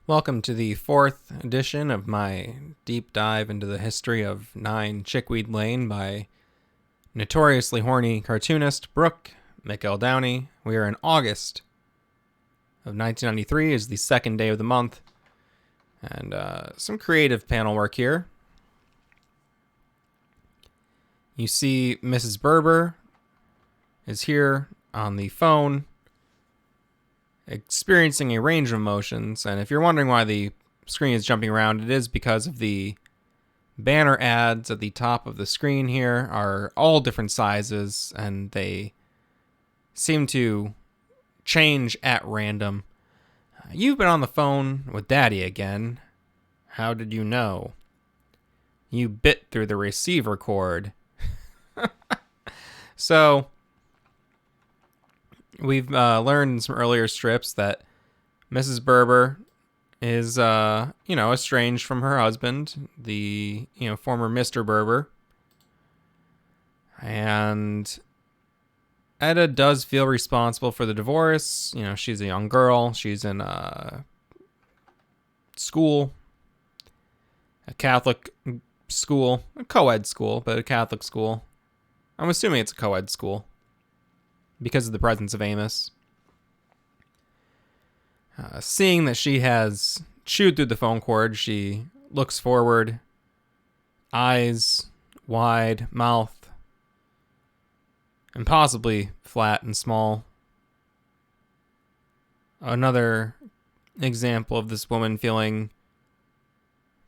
Welcome to the fourth edition of my deep dive into the history of 9 Chickweed Lane by notoriously horny cartoonist Brooke McEldowney. We are in August of 1993, is the second day of the month, and some creative panel work here. You see Mrs. Berber is here on the phone, experiencing a range of emotions, and if you're wondering why the screen is jumping around, it is because of the banner ads at the top of the screen here are all different sizes, and they seem to change at random. You've been on the phone with Daddy again. How did you know? You bit through the receiver cord. So, we've learned in some earlier strips that Mrs. Berber is, estranged from her husband, the, former Mr. Berber. And Etta does feel responsible for the divorce. She's a young girl. She's in school, a Catholic school, a co-ed school, but a Catholic school. I'm assuming it's a co-ed school because of the presence of Amos. Seeing that she has chewed through the phone cord, she looks forward, eyes wide, mouth impossibly flat and small. Another example of this woman feeling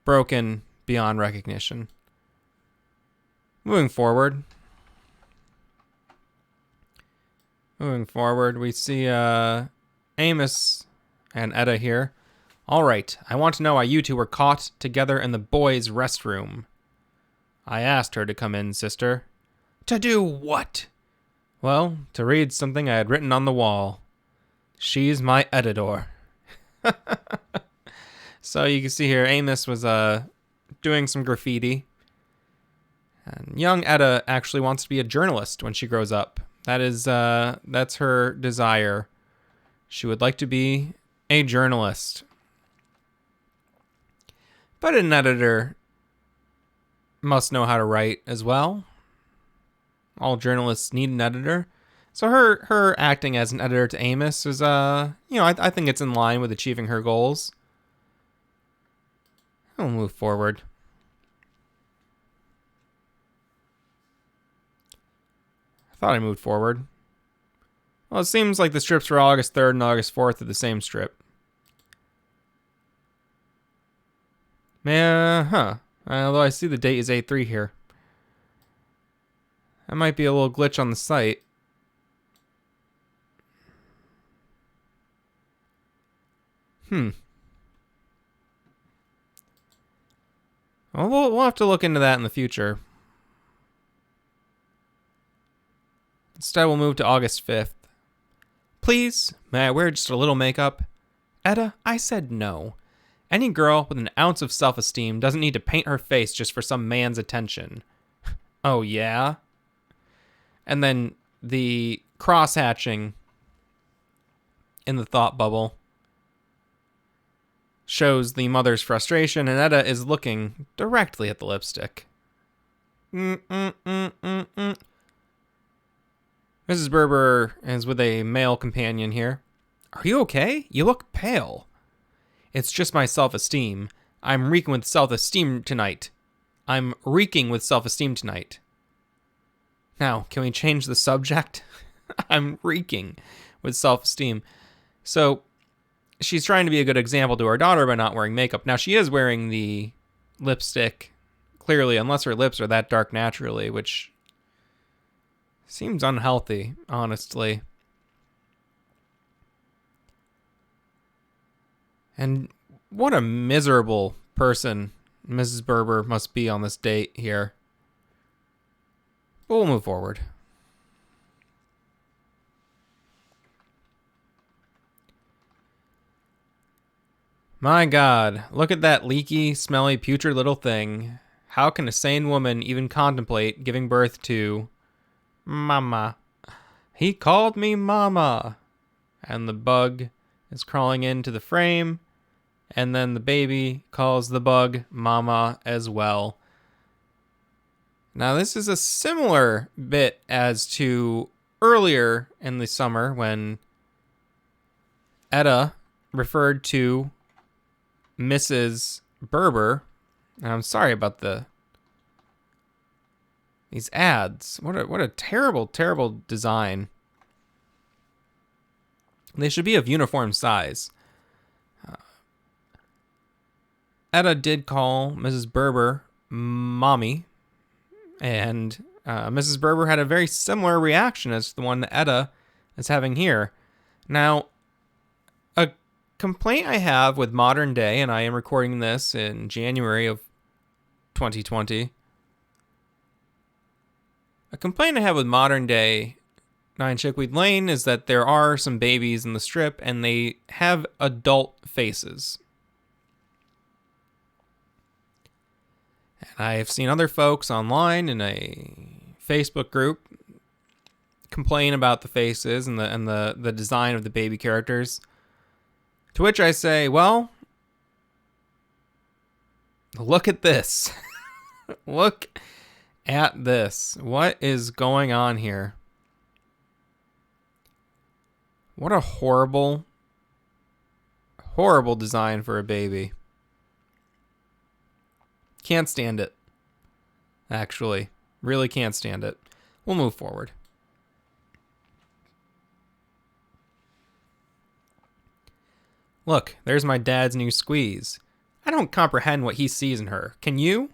broken beyond recognition. Moving forward, we see Amos and Etta here. All right, I want to know why you two were caught together in the boys' restroom. I asked her to come in, sister. To do what? Well, to read something I had written on the wall. She's my editor. So you can see here, Amos was doing some graffiti. And young Etta actually wants to be a journalist when she grows up. That's her desire. She would like to be a journalist. But an editor must know how to write as well. All journalists need an editor. So her acting as an editor to Amos is, I think it's in line with achieving her goals. We'll move forward. I thought I moved forward. Well, it seems like the strips for August 3rd and August 4th are the same strip. Although I see the date is 8/3 here. That might be a little glitch on the site. Well, we'll have to look into that in the future. Instead, we'll move to August 5th. Please, may I wear just a little makeup? Etta, I said no. Any girl with an ounce of self-esteem doesn't need to paint her face just for some man's attention. Oh, yeah? And then the cross-hatching in the thought bubble shows the mother's frustration, and Etta is looking directly at the lipstick. Mrs. Berber is with a male companion here. Are you okay? You look pale. It's just my self-esteem. I'm reeking with self-esteem tonight. Now, can we change the subject? I'm reeking with self-esteem. So, she's trying to be a good example to her daughter by not wearing makeup. Now, she is wearing the lipstick, clearly, unless her lips are that dark naturally, which seems unhealthy, honestly. And what a miserable person Mrs. Berber must be on this date here. But we'll move forward. My God, look at that leaky, smelly, putrid little thing. How can a sane woman even contemplate giving birth to Mama? He called me Mama. And the bug is crawling into the frame And then the baby calls the bug mama as well. Now, this is a similar bit as to earlier in the summer when Etta referred to Mrs. Berber. And I'm sorry about these ads. What a terrible, terrible design. They should be of uniform size. Etta did call Mrs. Berber mommy, and Mrs. Berber had a very similar reaction as the one that Etta is having here. Now, a complaint I have with modern day, and I am recording this in January of 2020, a complaint I have with modern day 9 Chickweed Lane is that there are some babies in the strip, and they have adult faces. And I've seen other folks online in a Facebook group complain about the faces and the design of the baby characters. To which I say, well, look at this. Look at this. What is going on here? What a horrible, horrible design for a baby. Can't stand it. Actually, really can't stand it. We'll move forward. Look, there's my dad's new squeeze. I don't comprehend what he sees in her. Can you?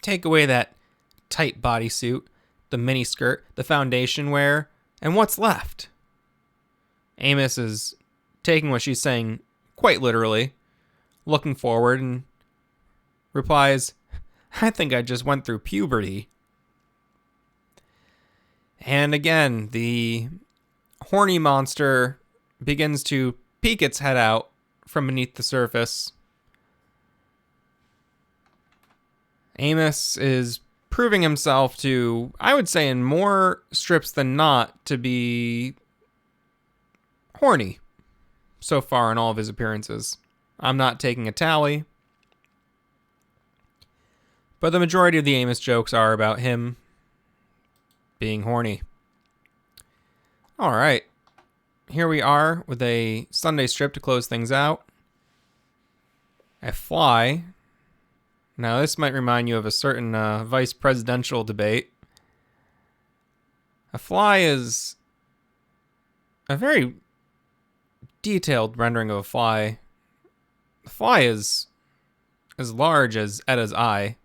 Take away that tight bodysuit, the miniskirt, the foundation wear, and what's left? Amos is taking what she's saying quite literally, looking forward, and replies, I think I just went through puberty. And again, the horny monster begins to peek its head out from beneath the surface. Amos is proving himself to, I would say in more strips than not, to be horny so far in all of his appearances. I'm not taking a tally, but the majority of the Amos jokes are about him being horny. All right, here we are with a Sunday strip to close things out. A fly. Now, this might remind you of a certain vice presidential debate. A fly is a very detailed rendering of a fly. The fly is as large as Etta's eye.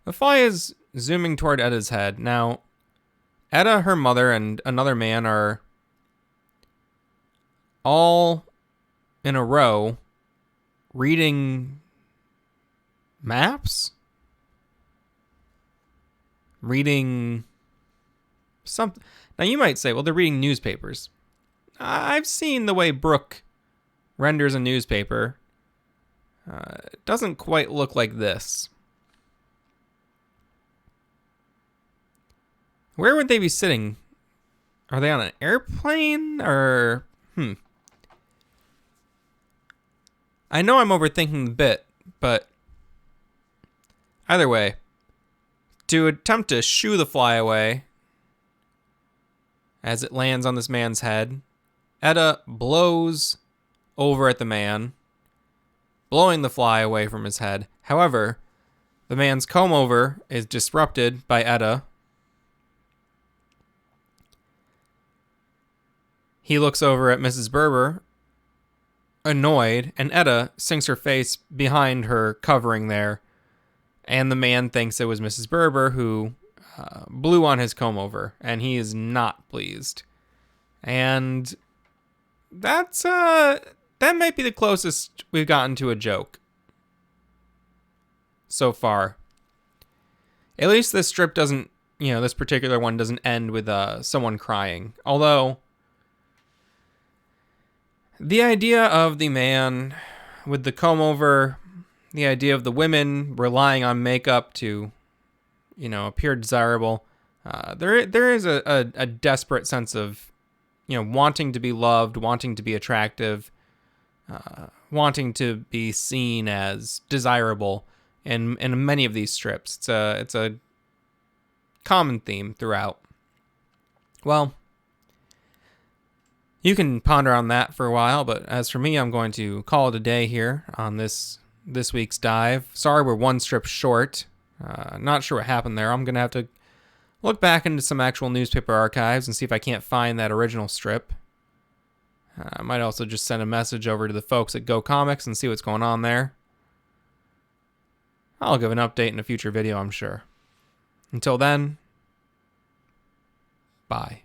The fly is zooming toward Etta's head. Now, Etta, her mother, and another man are all in a row reading maps? Reading something. Now, you might say, well, they're reading newspapers. I've seen the way Brooke renders a newspaper. It doesn't quite look like this. Where would they be sitting? Are they on an airplane or... I know I'm overthinking the bit, but either way, to attempt to shoo the fly away as it lands on this man's head, Etta blows over at the man, blowing the fly away from his head. However, the man's comb over is disrupted by Etta. He looks over at Mrs. Berber, annoyed, and Etta sinks her face behind her covering there, and the man thinks it was Mrs. Berber who blew on his comb over, and he is not pleased. And that might be the closest we've gotten to a joke so far. At least this strip doesn't, this particular one doesn't end with someone crying. Although, the idea of the man with the comb over, the idea of the women relying on makeup to, appear desirable, there is a desperate sense of wanting to be loved, wanting to be attractive, wanting to be seen as desirable in many of these strips. It's a common theme throughout. Well, you can ponder on that for a while, but as for me, I'm going to call it a day here on this week's dive. Sorry we're one strip short. Not sure what happened there. I'm going to have to look back into some actual newspaper archives and see if I can't find that original strip. I might also just send a message over to the folks at Go Comics and see what's going on there. I'll give an update in a future video, I'm sure. Until then, bye.